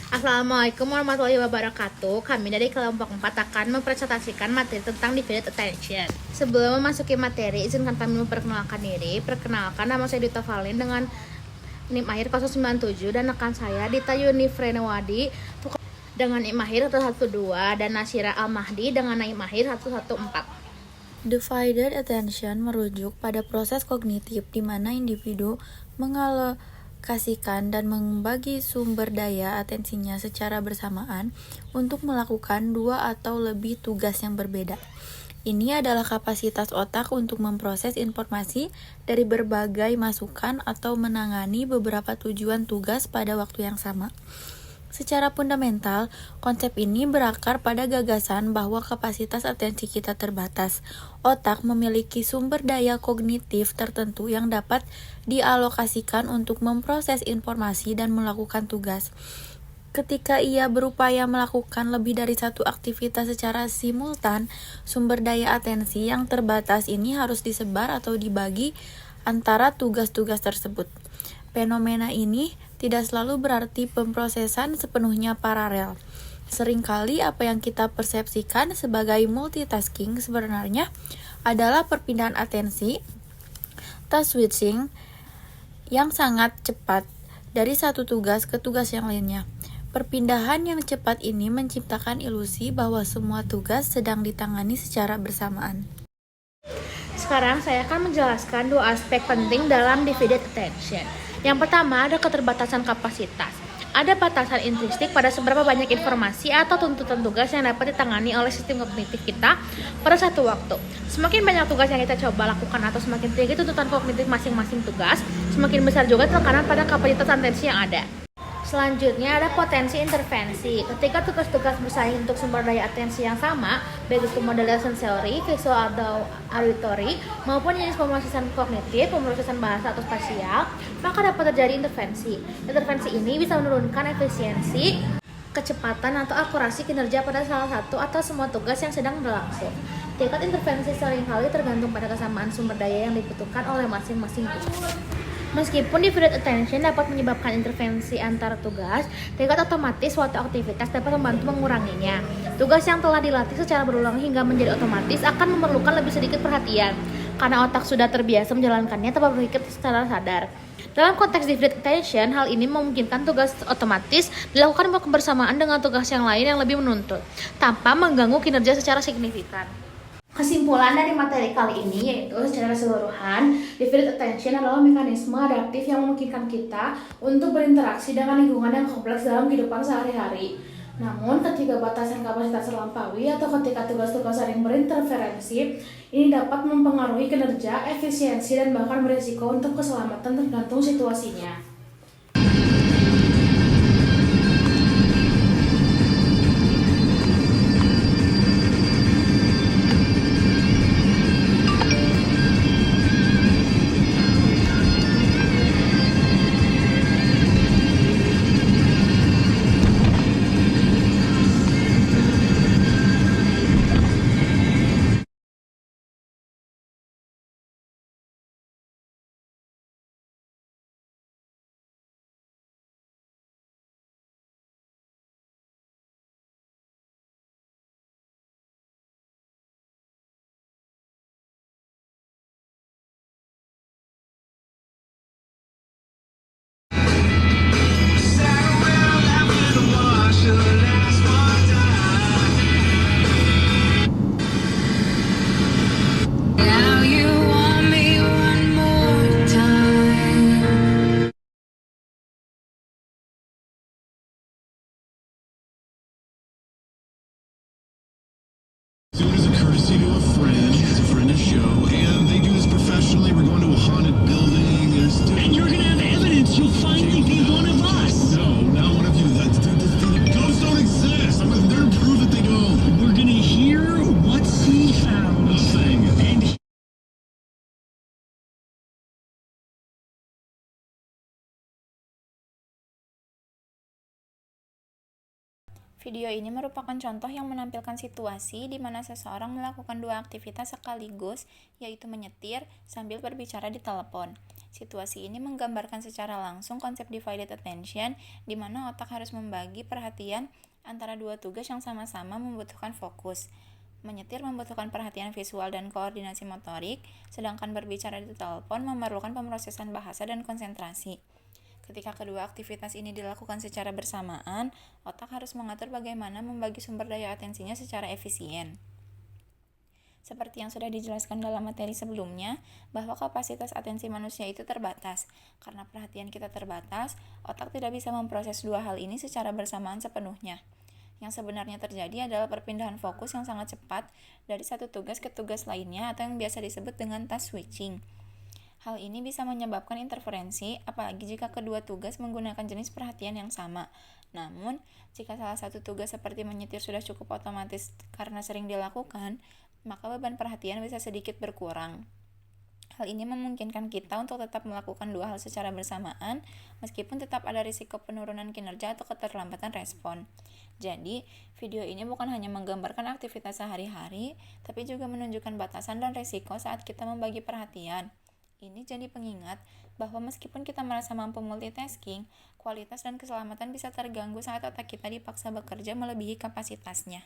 Assalamualaikum warahmatullahi wabarakatuh. Kami dari kelompok 4 akan mempresentasikan materi tentang divided attention. Sebelum memasuki materi, izinkan kami memperkenalkan diri. Perkenalkan, nama saya Dita Valin dengan NIM akhir 097 dan rekan saya Dita Yunifrenawadi dengan NIM akhir 112 dan Nasira Al-Mahdi dengan NIM akhir 114. Divided attention merujuk pada proses kognitif di mana individu mengalokasikan dan membagi sumber daya atensinya secara bersamaan untuk melakukan dua atau lebih tugas yang berbeda. Ini adalah kapasitas otak untuk memproses informasi dari berbagai masukan atau menangani beberapa tujuan tugas pada waktu yang sama. Secara fundamental, konsep ini berakar pada gagasan bahwa kapasitas atensi kita terbatas. Otak memiliki sumber daya kognitif tertentu yang dapat dialokasikan untuk memproses informasi dan melakukan tugas. Ketika ia berupaya melakukan lebih dari satu aktivitas secara simultan, sumber daya atensi yang terbatas ini harus disebar atau dibagi antara tugas-tugas tersebut. Fenomena ini tidak selalu berarti pemrosesan sepenuhnya paralel. Seringkali apa yang kita persepsikan sebagai multitasking sebenarnya adalah perpindahan atensi, task switching, yang sangat cepat dari satu tugas ke tugas yang lainnya. Perpindahan yang cepat ini menciptakan ilusi bahwa semua tugas sedang ditangani secara bersamaan. Sekarang saya akan menjelaskan dua aspek penting dalam divided attention. Yang pertama ada keterbatasan kapasitas. Ada batasan intrinsik pada seberapa banyak informasi atau tuntutan tugas yang dapat ditangani oleh sistem kognitif kita pada satu waktu. Semakin banyak tugas yang kita coba lakukan atau semakin tinggi tuntutan kognitif masing-masing tugas, semakin besar juga tekanan pada kapasitas atensi yang ada. Selanjutnya ada potensi intervensi. Ketika tugas-tugas bersaing untuk sumber daya atensi yang sama, baik itu model sensori, visual atau auditory, maupun jenis pemrosesan kognitif, pemrosesan bahasa atau spasial, maka dapat terjadi intervensi. Intervensi ini bisa menurunkan efisiensi, kecepatan atau akurasi kinerja pada salah satu atau semua tugas yang sedang berlangsung. Tingkat intervensi seringkali tergantung pada kesamaan sumber daya yang dibutuhkan oleh masing-masing tugas. Meskipun divided attention dapat menyebabkan intervensi antar tugas, tingkat otomatis suatu aktivitas dapat membantu menguranginya. Tugas yang telah dilatih secara berulang hingga menjadi otomatis akan memerlukan lebih sedikit perhatian, karena otak sudah terbiasa menjalankannya tanpa berpikir secara sadar. Dalam konteks divided attention, hal ini memungkinkan tugas otomatis dilakukan bersamaan dengan tugas yang lain yang lebih menuntut, tanpa mengganggu kinerja secara signifikan. Kesimpulan dari materi kali ini yaitu secara keseluruhan, divided attention adalah mekanisme adaptif yang memungkinkan kita untuk berinteraksi dengan lingkungan yang kompleks dalam kehidupan sehari-hari. Namun, ketika batasan kapasitas terlampaui atau ketika tugas-tugas saling berinterferensi, ini dapat mempengaruhi kinerja, efisiensi, dan bahkan berisiko untuk keselamatan tergantung situasinya. Now you want me one more time. Do it as a courtesy to a friend. It's a friend of show, and they do this professionally. We're going to a haunted building. And you're gonna have evidence. You'll finally be one of us. No, not one of you. Ghosts don't exist. I'm there to prove that they don't. We're gonna hear what he found. Nothing. And Video ini merupakan contoh yang menampilkan situasi di mana seseorang melakukan dua aktivitas sekaligus, yaitu menyetir sambil berbicara di telepon. Situasi ini menggambarkan secara langsung konsep divided attention, di mana otak harus membagi perhatian antara dua tugas yang sama-sama membutuhkan fokus. Menyetir membutuhkan perhatian visual dan koordinasi motorik, sedangkan berbicara di telepon memerlukan pemrosesan bahasa dan konsentrasi. Ketika kedua aktivitas ini dilakukan secara bersamaan, otak harus mengatur bagaimana membagi sumber daya atensinya secara efisien. Seperti yang sudah dijelaskan dalam materi sebelumnya, bahwa kapasitas atensi manusia itu terbatas. Karena perhatian kita terbatas, otak tidak bisa memproses dua hal ini secara bersamaan sepenuhnya. Yang sebenarnya terjadi adalah perpindahan fokus yang sangat cepat dari satu tugas ke tugas lainnya atau yang biasa disebut dengan task switching. Hal ini bisa menyebabkan interferensi, apalagi jika kedua tugas menggunakan jenis perhatian yang sama. Namun, jika salah satu tugas seperti menyetir sudah cukup otomatis karena sering dilakukan, maka beban perhatian bisa sedikit berkurang. Hal ini memungkinkan kita untuk tetap melakukan dua hal secara bersamaan, meskipun tetap ada risiko penurunan kinerja atau keterlambatan respon. Jadi, video ini bukan hanya menggambarkan aktivitas sehari-hari, tapi juga menunjukkan batasan dan risiko saat kita membagi perhatian. Ini jadi pengingat bahwa meskipun kita merasa mampu multitasking, kualitas dan keselamatan bisa terganggu saat otak kita dipaksa bekerja melebihi kapasitasnya.